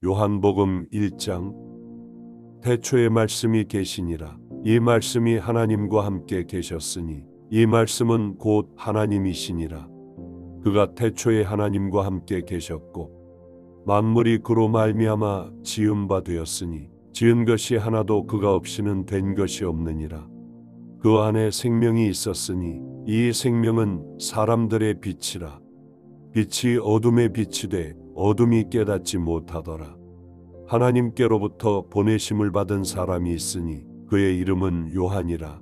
요한복음 1장. 태초에 말씀이 계시니라. 이 말씀이 하나님과 함께 계셨으니 이 말씀은 곧 하나님이시니라. 그가 태초에 하나님과 함께 계셨고 만물이 그로 말미암아 지은 바 되었으니 지은 것이 하나도 그가 없이는 된 것이 없느니라. 그 안에 생명이 있었으니 이 생명은 사람들의 빛이라. 빛이 어둠에 빛이 돼 어둠이 깨닫지 못하더라. 하나님께로부터 보내심을 받은 사람이 있으니 그의 이름은 요한이라.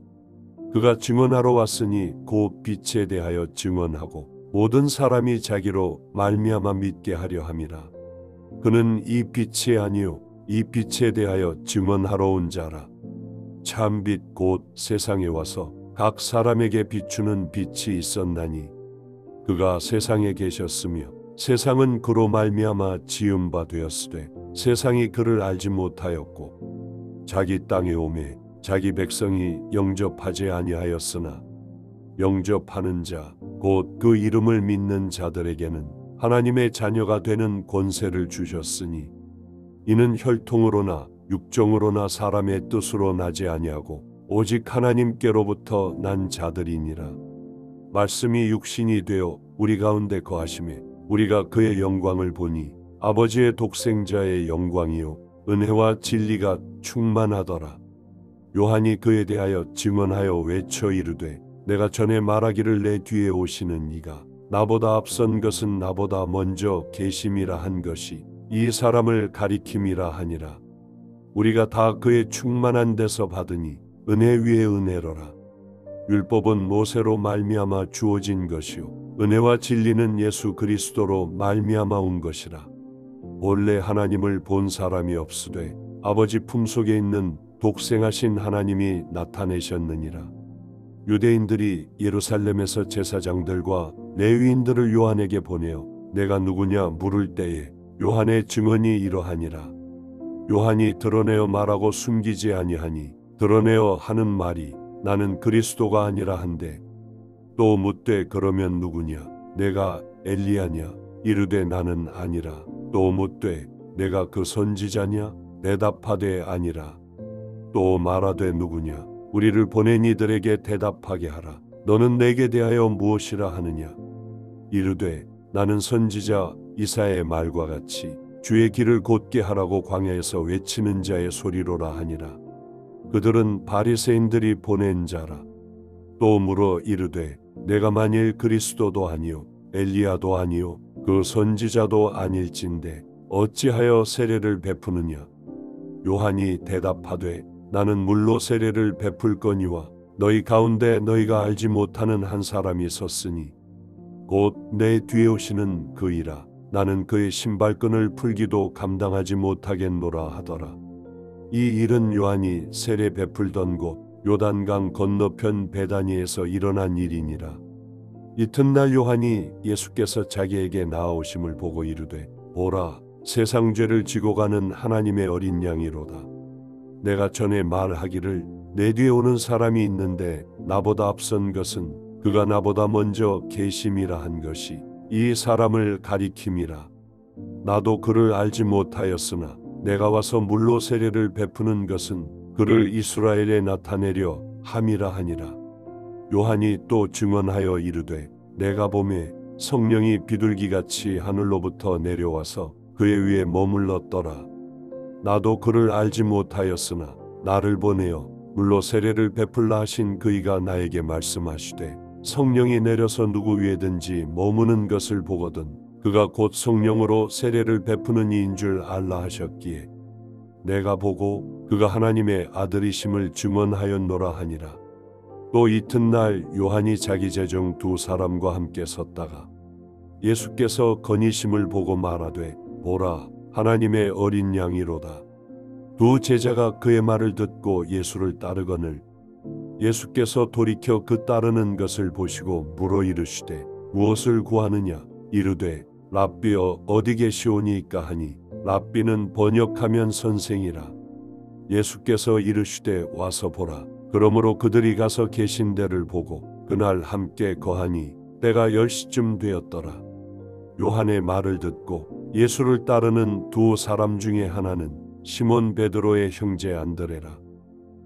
그가 증언하러 왔으니 곧 빛에 대하여 증언하고 모든 사람이 자기로 말미암아 믿게 하려 함이라. 그는 이 빛이 아니요 이 빛에 대하여 증언하러 온 자라. 참빛 곧 세상에 와서 각 사람에게 비추는 빛이 있었나니 그가 세상에 계셨으며 세상은 그로 말미암아 지은 바 되었으되 세상이 그를 알지 못하였고 자기 땅에 오매 자기 백성이 영접하지 아니하였으나 영접하는 자 곧 그 이름을 믿는 자들에게는 하나님의 자녀가 되는 권세를 주셨으니 이는 혈통으로나 육정으로나 사람의 뜻으로 나지 아니하고 오직 하나님께로부터 난 자들이니라. 말씀이 육신이 되어 우리 가운데 거하심에 우리가 그의 영광을 보니 아버지의 독생자의 영광이요 은혜와 진리가 충만하더라. 요한이 그에 대하여 증언하여 외쳐 이르되 내가 전에 말하기를 내 뒤에 오시는 이가 나보다 앞선 것은 나보다 먼저 계심이라 한 것이 이 사람을 가리킴이라 하니라. 우리가 다 그의 충만한 데서 받으니 은혜 위에 은혜로라. 율법은 모세로 말미암아 주어진 것이요 은혜와 진리는 예수 그리스도로 말미암아 온 것이라. 본래 하나님을 본 사람이 없으되 아버지 품속에 있는 독생하신 하나님이 나타내셨느니라. 유대인들이 예루살렘에서 제사장들과 레위인들을 요한에게 보내어 내가 누구냐 물을 때에 요한의 증언이 이러하니라. 요한이 드러내어 말하고 숨기지 아니하니 드러내어 하는 말이 나는 그리스도가 아니라 한데 또 묻되 그러면 누구냐 내가 엘리야냐 이르되 나는 아니라. 또 묻되 내가 그 선지자냐 대답하되 아니라. 또 말하되 누구냐 우리를 보낸 이들에게 대답하게 하라. 너는 내게 대하여 무엇이라 하느냐 이르되 나는 선지자 이사야의 말과 같이 주의 길을 곧게 하라고 광야에서 외치는 자의 소리로라 하니라. 그들은 바리새인들이 보낸 자라. 또 물어 이르되 내가 만일 그리스도도 아니요 엘리야도 아니요 그 선지자도 아닐진데 어찌하여 세례를 베푸느냐. 요한이 대답하되 나는 물로 세례를 베풀 거니와 너희 가운데 너희가 알지 못하는 한 사람이 섰으니 곧 내 뒤에 오시는 그이라. 나는 그의 신발끈을 풀기도 감당하지 못하겠노라 하더라. 이 일은 요한이 세례 베풀던 곳 요단강 건너편 베다니에서 일어난 일이니라. 이튿날 요한이 예수께서 자기에게 나아오심을 보고 이르되 보라 세상 죄를 지고 가는 하나님의 어린 양이로다. 내가 전에 말하기를 내 뒤에 오는 사람이 있는데 나보다 앞선 것은 그가 나보다 먼저 계심이라 한 것이 이 사람을 가리킴이라. 나도 그를 알지 못하였으나 내가 와서 물로 세례를 베푸는 것은 그를 이스라엘에 나타내려 함이라 하니라. 요한이 또 증언하여 이르되 내가 보매 성령이 비둘기같이 하늘로부터 내려와서 그의 위에 머물렀더라. 나도 그를 알지 못하였으나 나를 보내어 물로 세례를 베풀라 하신 그이가 나에게 말씀하시되 성령이 내려서 누구 위에든지 머무는 것을 보거든 그가 곧 성령으로 세례를 베푸는 이인 줄 알라 하셨기에 내가 보고 그가 하나님의 아들이심을 증언하였노라 하니라. 또 이튿날 요한이 자기 제정 두 사람과 함께 섰다가 예수께서 건의심을 보고 말하되 보라 하나님의 어린 양이로다. 두 제자가 그의 말을 듣고 예수를 따르거늘 예수께서 돌이켜 그 따르는 것을 보시고 물어 이르시되 무엇을 구하느냐 이르되 랍비여 어디 계시오니이까 하니 랍비는 번역하면 선생이라. 예수께서 이르시되 와서 보라. 그러므로 그들이 가서 계신 데를 보고 그날 함께 거하니 때가 10시쯤 되었더라. 요한의 말을 듣고 예수를 따르는 두 사람 중에 하나는 시몬 베드로의 형제 안드레라.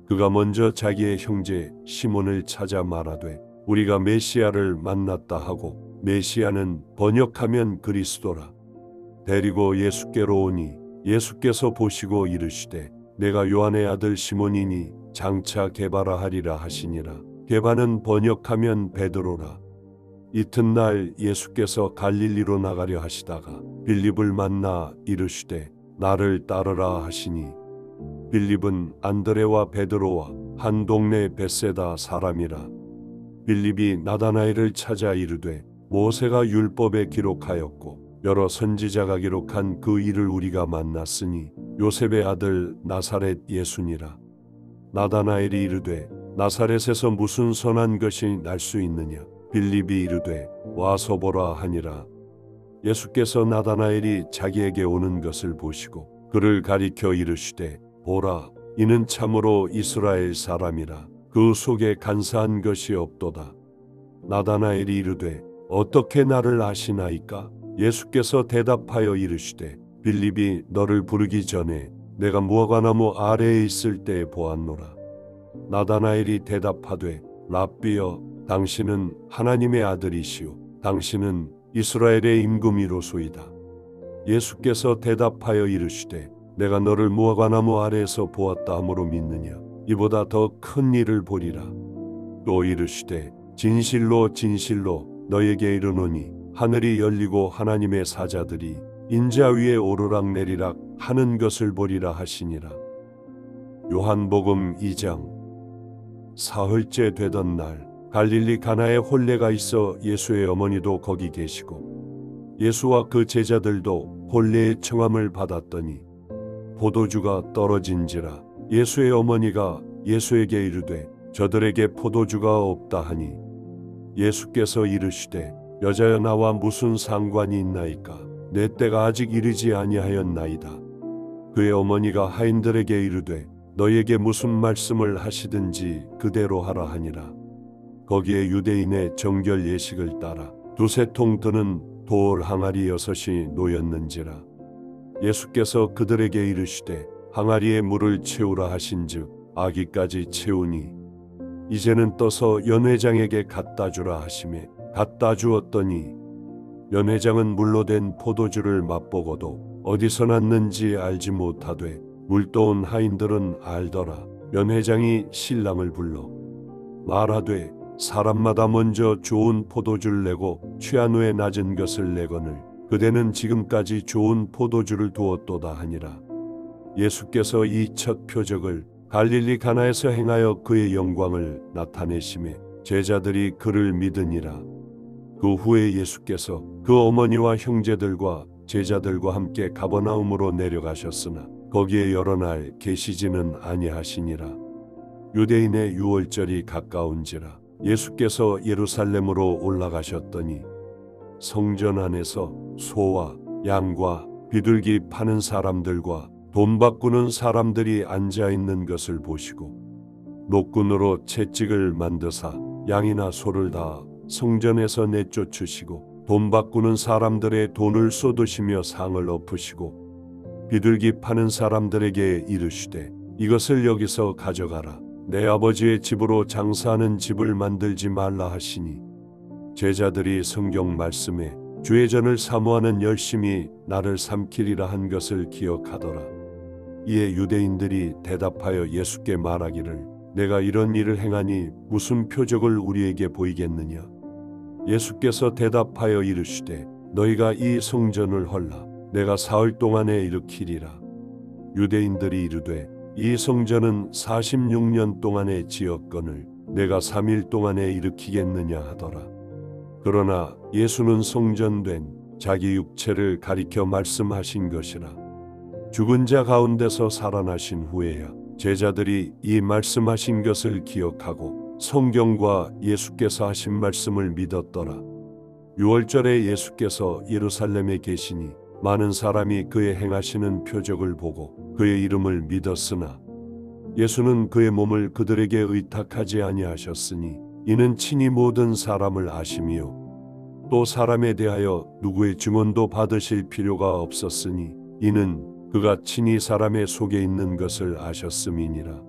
그가 먼저 자기의 형제 시몬을 찾아 말하되 우리가 메시아를 만났다 하고, 메시아는 번역하면 그리스도라. 데리고 예수께로 오니 예수께서 보시고 이르시되 내가 요한의 아들 시몬이니 장차 게바라 하리라 하시니라. 게바는 번역하면 베드로라. 이튿날 예수께서 갈릴리로 나가려 하시다가 빌립을 만나 이르시되 나를 따르라 하시니, 빌립은 안드레와 베드로와 한 동네 벳세다 사람이라. 빌립이 나다나엘을 찾아 이르되 모세가 율법에 기록하였고 여러 선지자가 기록한 그 일을 우리가 만났으니 요셉의 아들 나사렛 예수니라. 나다나엘이 이르되 나사렛에서 무슨 선한 것이 날 수 있느냐. 빌립이 이르되 와서 보라 하니라. 예수께서 나다나엘이 자기에게 오는 것을 보시고 그를 가리켜 이르시되 보라, 이는 참으로 이스라엘 사람이라. 그 속에 간사한 것이 없도다. 나다나엘이 이르되 어떻게 나를 아시나이까? 예수께서 대답하여 이르시되 빌립이 너를 부르기 전에 내가 무화과나무 아래에 있을 때에 보았노라. 나다나엘이 대답하되 랍비여, 당신은 하나님의 아들이시오. 당신은 이스라엘의 임금이로소이다. 예수께서 대답하여 이르시되 내가 너를 무화과나무 아래에서 보았다 함으로 믿느냐? 이보다 더 큰 일을 보리라. 또 이르시되 진실로 진실로 너에게 이르노니 하늘이 열리고 하나님의 사자들이 인자 위에 오르락내리락 하는 것을 보리라 하시니라. 요한복음 2장. 사흘째 되던 날 갈릴리 가나에 혼례가 있어 예수의 어머니도 거기 계시고 예수와 그 제자들도 혼례의 청함을 받았더니 포도주가 떨어진지라. 예수의 어머니가 예수에게 이르되 저들에게 포도주가 없다 하니, 예수께서 이르시되 여자여, 나와 무슨 상관이 있나이까? 내 때가 아직 이르지 아니하였나이다. 그의 어머니가 하인들에게 이르되 너에게 무슨 말씀을 하시든지 그대로 하라 하니라. 거기에 유대인의 정결 예식을 따라 두세 통 드는 돌 항아리 6이 놓였는지라. 예수께서 그들에게 이르시되 항아리에 물을 채우라 하신즉 아기까지 채우니 이제는 떠서 연회장에게 갖다 주라 하시매 갖다 주었더니, 연회장은 물로 된 포도주를 맛보고도 어디서 났는지 알지 못하되 물떠온 하인들은 알더라. 연회장이 신랑을 불러 말하되 사람마다 먼저 좋은 포도주를 내고 취한 후에 낮은 것을 내거늘 그대는 지금까지 좋은 포도주를 두었도다 하니라. 예수께서 이 첫 표적을 갈릴리 가나에서 행하여 그의 영광을 나타내심에 제자들이 그를 믿으니라. 그 후에 예수께서 그 어머니와 형제들과 제자들과 함께 가버나움으로 내려가셨으나 거기에 여러 날 계시지는 아니하시니라. 유대인의 유월절이 가까운지라 예수께서 예루살렘으로 올라가셨더니 성전 안에서 소와 양과 비둘기 파는 사람들과 돈 바꾸는 사람들이 앉아 있는 것을 보시고 노끈으로 채찍을 만드사 양이나 소를 다 성전에서 내쫓으시고 돈 바꾸는 사람들의 돈을 쏟으시며 상을 엎으시고 비둘기 파는 사람들에게 이르시되 이것을 여기서 가져가라. 내 아버지의 집으로 장사하는 집을 만들지 말라 하시니, 제자들이 성경 말씀에 주의 전을 사모하는 열심이 나를 삼키리라 한 것을 기억하더라. 이에 유대인들이 대답하여 예수께 말하기를 내가 이런 일을 행하니 무슨 표적을 우리에게 보이겠느냐? 예수께서 대답하여 이르시되 너희가 이 성전을 헐라 내가 사흘 동안에 일으키리라. 유대인들이 이르되 이 성전은 46년 동안에 지었거늘 내가 3일 동안에 일으키겠느냐 하더라. 그러나 예수는 성전된 자기 육체를 가리켜 말씀하신 것이라. 죽은 자 가운데서 살아나신 후에야 제자들이 이 말씀하신 것을 기억하고 성경과 예수께서 하신 말씀을 믿었더라. 유월절에 예수께서 예루살렘에 계시니 많은 사람이 그의 행하시는 표적을 보고 그의 이름을 믿었으나 예수는 그의 몸을 그들에게 의탁하지 아니하셨으니 이는 친히 모든 사람을 아심이요 또 사람에 대하여 누구의 증언도 받으실 필요가 없었으니 이는 그가 친히 사람의 속에 있는 것을 아셨음이니라.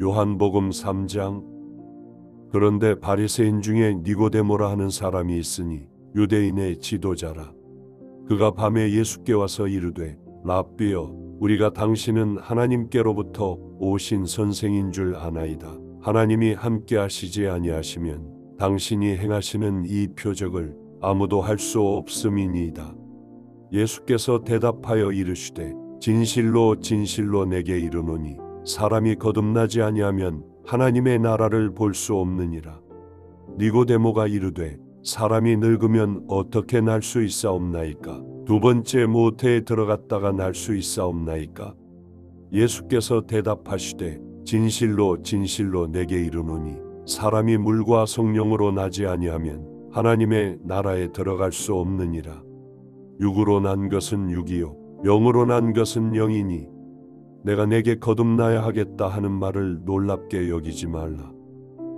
요한복음 3장. 그런데 바리새인 중에 니고데모라 하는 사람이 있으니 유대인의 지도자라. 그가 밤에 예수께 와서 이르되 랍비여, 우리가 당신은 하나님께로부터 오신 선생인 줄 아나이다. 하나님이 함께 하시지 아니하시면 당신이 행하시는 이 표적을 아무도 할 수 없음이니이다. 예수께서 대답하여 이르시되 진실로 진실로 내게 이르노니 사람이 거듭나지 아니하면 하나님의 나라를 볼 수 없느니라. 니고데모가 이르되 사람이 늙으면 어떻게 날 수 있사옵나이까? 두 번째 모태에 들어갔다가 날 수 있사옵나이까? 예수께서 대답하시되 진실로 진실로 내게 이르노니 사람이 물과 성령으로 나지 아니하면 하나님의 나라에 들어갈 수 없느니라. 육으로 난 것은 육이요 영으로 난 것은 영이니 내가 내게 거듭나야 하겠다 하는 말을 놀랍게 여기지 말라.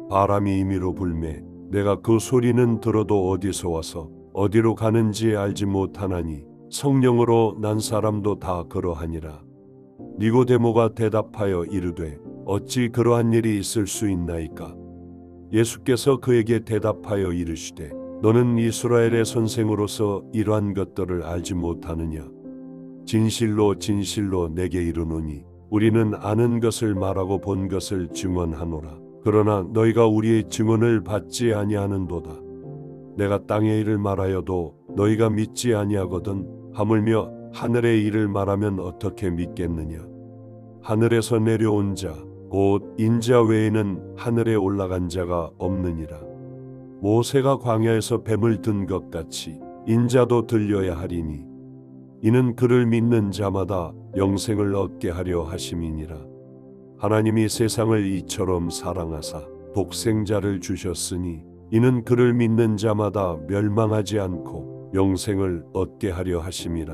바람이 임의로 불매 내가 그 소리는 들어도 어디서 와서 어디로 가는지 알지 못하나니 성령으로 난 사람도 다 그러하니라. 니고데모가 대답하여 이르되 어찌 그러한 일이 있을 수 있나이까? 예수께서 그에게 대답하여 이르시되 너는 이스라엘의 선생으로서 이러한 것들을 알지 못하느냐? 진실로 진실로 내게 이르노니 우리는 아는 것을 말하고 본 것을 증언하노라. 그러나 너희가 우리의 증언을 받지 아니하는도다. 내가 땅의 일을 말하여도 너희가 믿지 아니하거든 하물며 하늘의 일을 말하면 어떻게 믿겠느냐? 하늘에서 내려온 자 곧 인자 외에는 하늘에 올라간 자가 없느니라. 모세가 광야에서 뱀을 든 것 같이 인자도 들려야 하리니 이는 그를 믿는 자마다 영생을 얻게 하려 하심이니라. 하나님이 세상을 이처럼 사랑하사 독생자를 주셨으니 이는 그를 믿는 자마다 멸망하지 않고 영생을 얻게 하려 하심이라.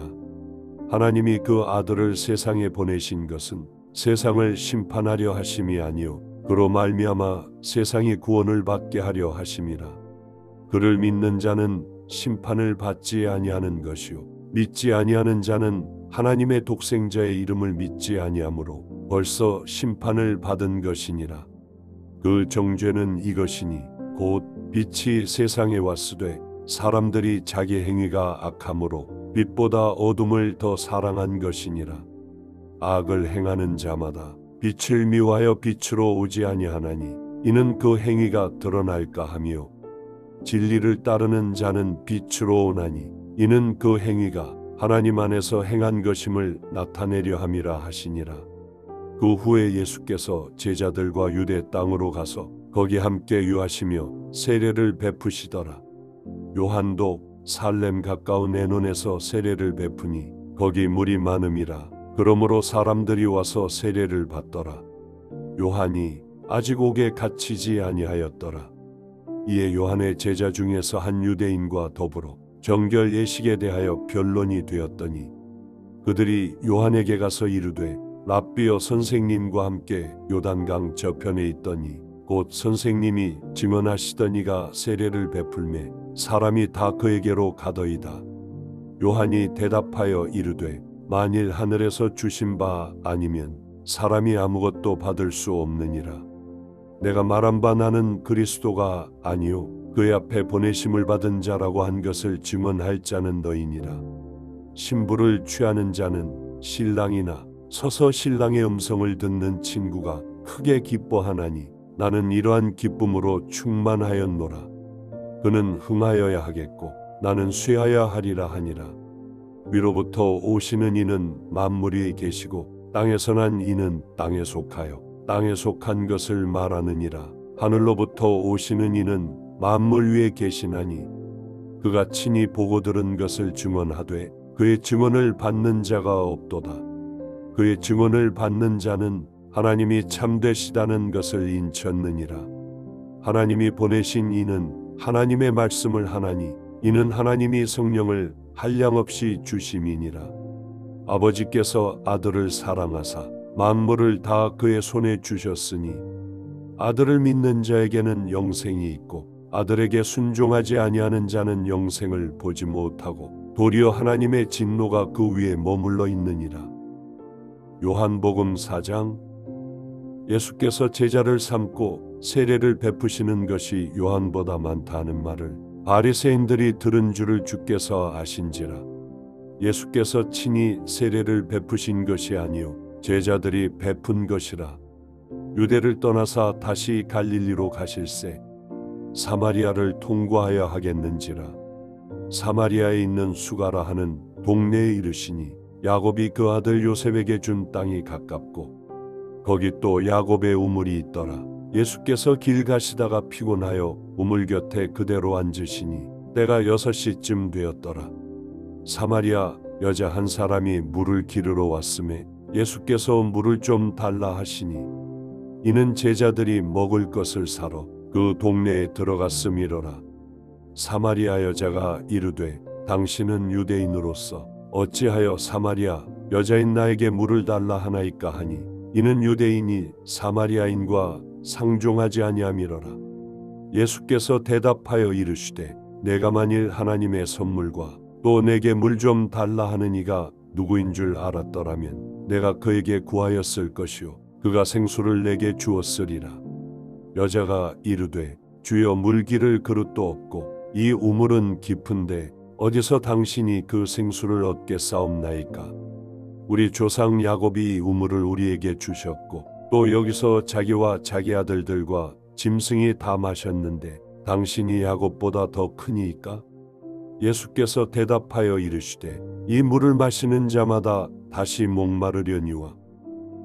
하나님이 그 아들을 세상에 보내신 것은 세상을 심판하려 하심이 아니요 그로 말미암아 세상이 구원을 받게 하려 하심이라. 그를 믿는 자는 심판을 받지 아니하는 것이요 믿지 아니하는 자는 하나님의 독생자의 이름을 믿지 아니하므로 벌써 심판을 받은 것이니라. 그 정죄는 이것이니 곧 빛이 세상에 왔으되 사람들이 자기 행위가 악함으로 빛보다 어둠을 더 사랑한 것이니라. 악을 행하는 자마다 빛을 미워하여 빛으로 오지 아니하나니 이는 그 행위가 드러날까 하며 진리를 따르는 자는 빛으로 오나니 이는 그 행위가 하나님 안에서 행한 것임을 나타내려 함이라 하시니라. 그 후에 예수께서 제자들과 유대 땅으로 가서 거기 함께 유하시며 세례를 베푸시더라. 요한도 살렘 가까운 에논에서 세례를 베푸니 거기 물이 많음이라. 그러므로 사람들이 와서 세례를 받더라. 요한이 아직 옥에 갇히지 아니하였더라. 이에 요한의 제자 중에서 한 유대인과 더불어 정결 예식에 대하여 변론이 되었더니 그들이 요한에게 가서 이르되 랍비여, 선생님과 함께 요단강 저편에 있더니 곧 선생님이 증언하시던 이가 세례를 베풀매 사람이 다 그에게로 가더이다. 요한이 대답하여 이르되 만일 하늘에서 주신 바 아니면 사람이 아무것도 받을 수 없느니라. 내가 말한 바 나는 그리스도가 아니요 그의 앞에 보내심을 받은 자라고 한 것을 증언할 자는 너희니라. 신부를 취하는 자는 신랑이나 서서 신랑의 음성을 듣는 친구가 크게 기뻐하나니 나는 이러한 기쁨으로 충만하였노라. 그는 흥하여야 하겠고 나는 쇠하여야 하리라 하니라. 위로부터 오시는 이는 만물 위에 계시고 땅에서 난 이는 땅에 속하여 땅에 속한 것을 말하느니라. 하늘로부터 오시는 이는 만물 위에 계시나니 그가 친히 보고 들은 것을 증언하되 그의 증언을 받는 자가 없도다. 그의 증언을 받는 자는 하나님이 참되시다는 것을 인쳤느니라. 하나님이 보내신 이는 하나님의 말씀을 하나니 이는 하나님이 성령을 한량없이 주심이니라. 아버지께서 아들을 사랑하사 만물을 다 그의 손에 주셨으니 아들을 믿는 자에게는 영생이 있고 아들에게 순종하지 아니하는 자는 영생을 보지 못하고 도리어 하나님의 진노가 그 위에 머물러 있느니라. 요한복음 4장. 예수께서 제자를 삼고 세례를 베푸시는 것이 요한보다 많다 하는 말을 바리새인들이 들은 줄을 주께서 아신지라. 예수께서 친히 세례를 베푸신 것이 아니요 제자들이 베푼 것이라. 유대를 떠나사 다시 갈릴리로 가실새 사마리아를 통과하여 하겠는지라. 사마리아에 있는 수가라 하는 동네에 이르시니 야곱이 그 아들 요셉에게 준 땅이 가깝고 거기 또 야곱의 우물이 있더라. 예수께서 길 가시다가 피곤하여 우물 곁에 그대로 앉으시니 때가 6시쯤 되었더라. 사마리아 여자 한 사람이 물을 기르러 왔음에 예수께서 물을 좀 달라 하시니 이는 제자들이 먹을 것을 사러 그 동네에 들어갔음이로라. 사마리아 여자가 이르되 당신은 유대인으로서 어찌하여 사마리아 여자인 나에게 물을 달라 하나이까 하니 이는 유대인이 사마리아인과 상종하지 아니함이로라. 예수께서 대답하여 이르시되 내가 만일 하나님의 선물과 또 내게 물 좀 달라 하는 이가 누구인 줄 알았더라면 내가 그에게 구하였을 것이요 그가 생수를 내게 주었으리라. 여자가 이르되 주여 물기를 그릇도 없고 이 우물은 깊은데 어디서 당신이 그 생수를 얻겠사옵나이까. 우리 조상 야곱이 이 우물을 우리에게 주셨고 또 여기서 자기와 자기 아들들과 짐승이 다 마셨는데 당신이 야곱보다 더 크니이까. 예수께서 대답하여 이르시되 이 물을 마시는 자마다 다시 목마르려니와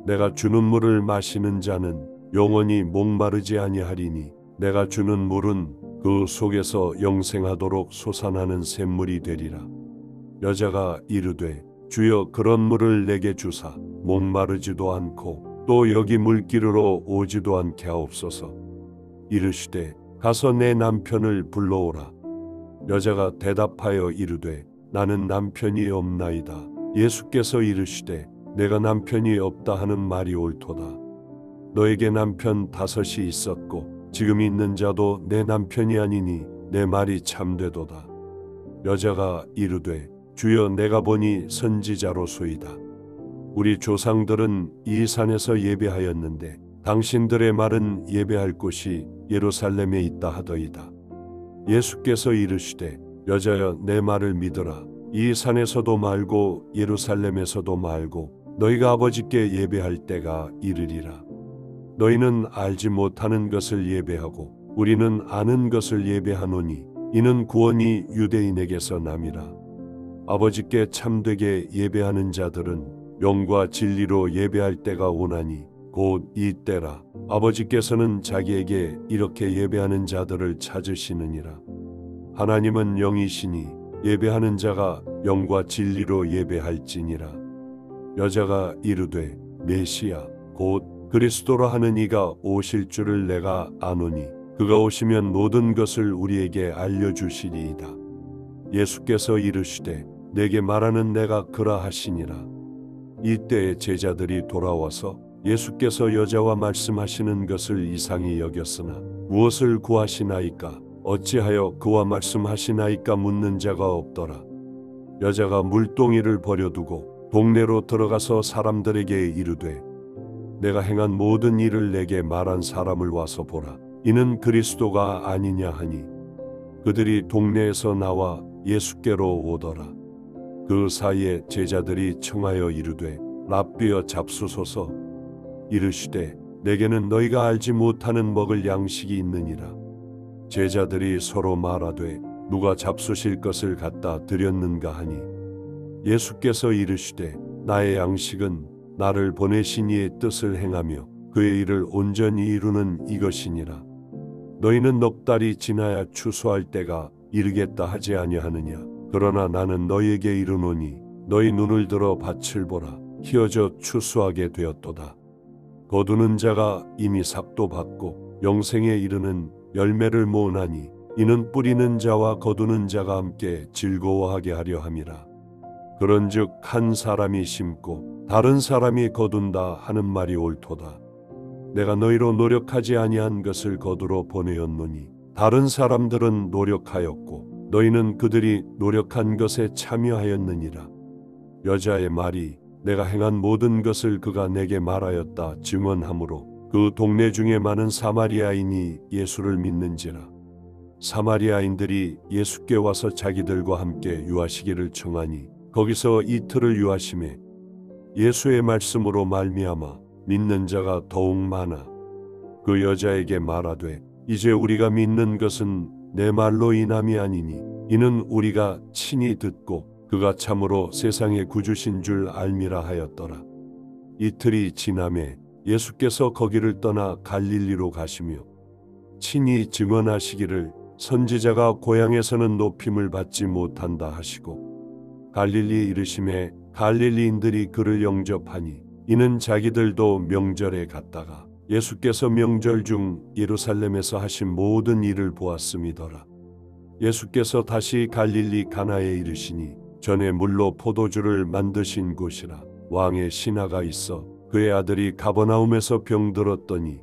내가 주는 물을 마시는 자는 영원히 목마르지 아니하리니 내가 주는 물은 그 속에서 영생하도록 솟아나는 샘물이 되리라. 여자가 이르되 주여 그런 물을 내게 주사 목마르지도 않고 또 여기 물 기르러 오지도 않게 하옵소서. 이르시되 가서 내 남편을 불러오라. 여자가 대답하여 이르되 나는 남편이 없나이다. 예수께서 이르시되 내가 남편이 없다 하는 말이 옳도다. 너에게 남편 5이 있었고 지금 있는 자도 내 남편이 아니니 내 말이 참되도다. 여자가 이르되 주여 내가 보니 선지자로소이다. 우리 조상들은 이 산에서 예배하였는데 당신들의 말은 예배할 곳이 예루살렘에 있다 하더이다. 예수께서 이르시되 여자여 내 말을 믿으라. 이 산에서도 말고 예루살렘에서도 말고 너희가 아버지께 예배할 때가 이르리라. 너희는 알지 못하는 것을 예배하고 우리는 아는 것을 예배하노니 이는 구원이 유대인에게서 남이라. 아버지께 참되게 예배하는 자들은 영과 진리로 예배할 때가 오나니 곧 이 때라. 아버지께서는 자기에게 이렇게 예배하는 자들을 찾으시느니라. 하나님은 영이시니 예배하는 자가 영과 진리로 예배할지니라. 여자가 이르되 메시아 곧 그리스도라 하는 이가 오실 줄을 내가 아노니 그가 오시면 모든 것을 우리에게 알려주시리이다. 예수께서 이르시되 내게 말하는 내가 그라 하시니라. 이때에 제자들이 돌아와서 예수께서 여자와 말씀하시는 것을 이상히 여겼으나 무엇을 구하시나이까 어찌하여 그와 말씀하시나이까 묻는 자가 없더라. 여자가 물동이를 버려두고 동네로 들어가서 사람들에게 이르되 내가 행한 모든 일을 내게 말한 사람을 와서 보라. 이는 그리스도가 아니냐 하니 그들이 동네에서 나와 예수께로 오더라. 그 사이에 제자들이 청하여 이르되 랍비여 잡수소서. 이르시되 내게는 너희가 알지 못하는 먹을 양식이 있느니라. 제자들이 서로 말하되 누가 잡수실 것을 갖다 드렸는가 하니 예수께서 이르시되 나의 양식은 나를 보내신 이의 뜻을 행하며 그의 일을 온전히 이루는 이것이니라. 너희는 넉 달이 지나야 추수할 때가 이르겠다 하지 아니하느냐. 그러나 나는 너희에게 이르노니 너희 눈을 들어 밭을 보라. 희어져 추수하게 되었도다. 거두는 자가 이미 삭도 받고 영생에 이르는 열매를 모으나니 이는 뿌리는 자와 거두는 자가 함께 즐거워하게 하려 함이라. 그런즉 한 사람이 심고 다른 사람이 거둔다 하는 말이 옳도다. 내가 너희로 노력하지 아니한 것을 거두러 보내었노니 다른 사람들은 노력하였고 너희는 그들이 노력한 것에 참여하였느니라. 여자의 말이 내가 행한 모든 것을 그가 내게 말하였다 증언하므로 그 동네 중에 많은 사마리아인이 예수를 믿는지라. 사마리아인들이 예수께 와서 자기들과 함께 유하시기를 청하니 거기서 이틀을 유하심에 예수의 말씀으로 말미암아 믿는 자가 더욱 많아 그 여자에게 말하되 이제 우리가 믿는 것은 내 말로 인함이 아니니 이는 우리가 친히 듣고 그가 참으로 세상의 구주신 줄 알미라 하였더라. 이틀이 지남에 예수께서 거기를 떠나 갈릴리로 가시며 친히 증언하시기를 선지자가 고향에서는 높임을 받지 못한다 하시고 갈릴리에 이르심에 갈릴리인들이 그를 영접하니 이는 자기들도 명절에 갔다가 예수께서 명절 중 예루살렘에서 하신 모든 일을 보았음이더라. 예수께서 다시 갈릴리 가나에 이르시니 전에 물로 포도주를 만드신 곳이라. 왕의 신하가 있어 그의 아들이 가버나움에서 병들었더니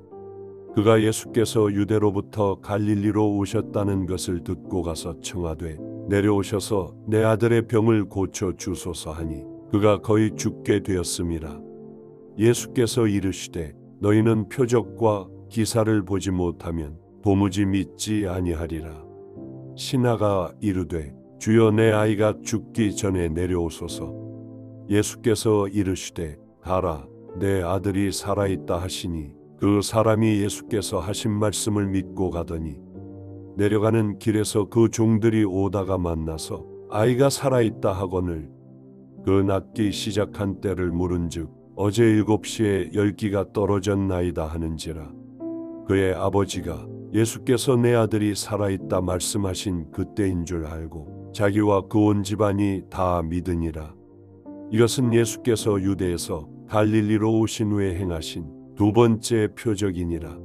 그가 예수께서 유대로부터 갈릴리로 오셨다는 것을 듣고 가서 청하되 내려오셔서 내 아들의 병을 고쳐 주소서 하니 그가 거의 죽게 되었음이라. 예수께서 이르시되 너희는 표적과 기사를 보지 못하면 도무지 믿지 아니하리라. 신하가 이르되 주여 내 아이가 죽기 전에 내려오소서. 예수께서 이르시되 가라 내 아들이 살아있다 하시니 그 사람이 예수께서 하신 말씀을 믿고 가더니 내려가는 길에서 그 종들이 오다가 만나서 아이가 살아있다 하거늘 그 낫기 시작한 때를 물은즉 어제 7시에 열기가 떨어졌나이다 하는지라. 그의 아버지가 예수께서 내 아들이 살아있다 말씀하신 그때인 줄 알고 자기와 그 온 집안이 다 믿으니라. 이것은 예수께서 유대에서 갈릴리로 오신 후에 행하신 두 번째 표적이니라.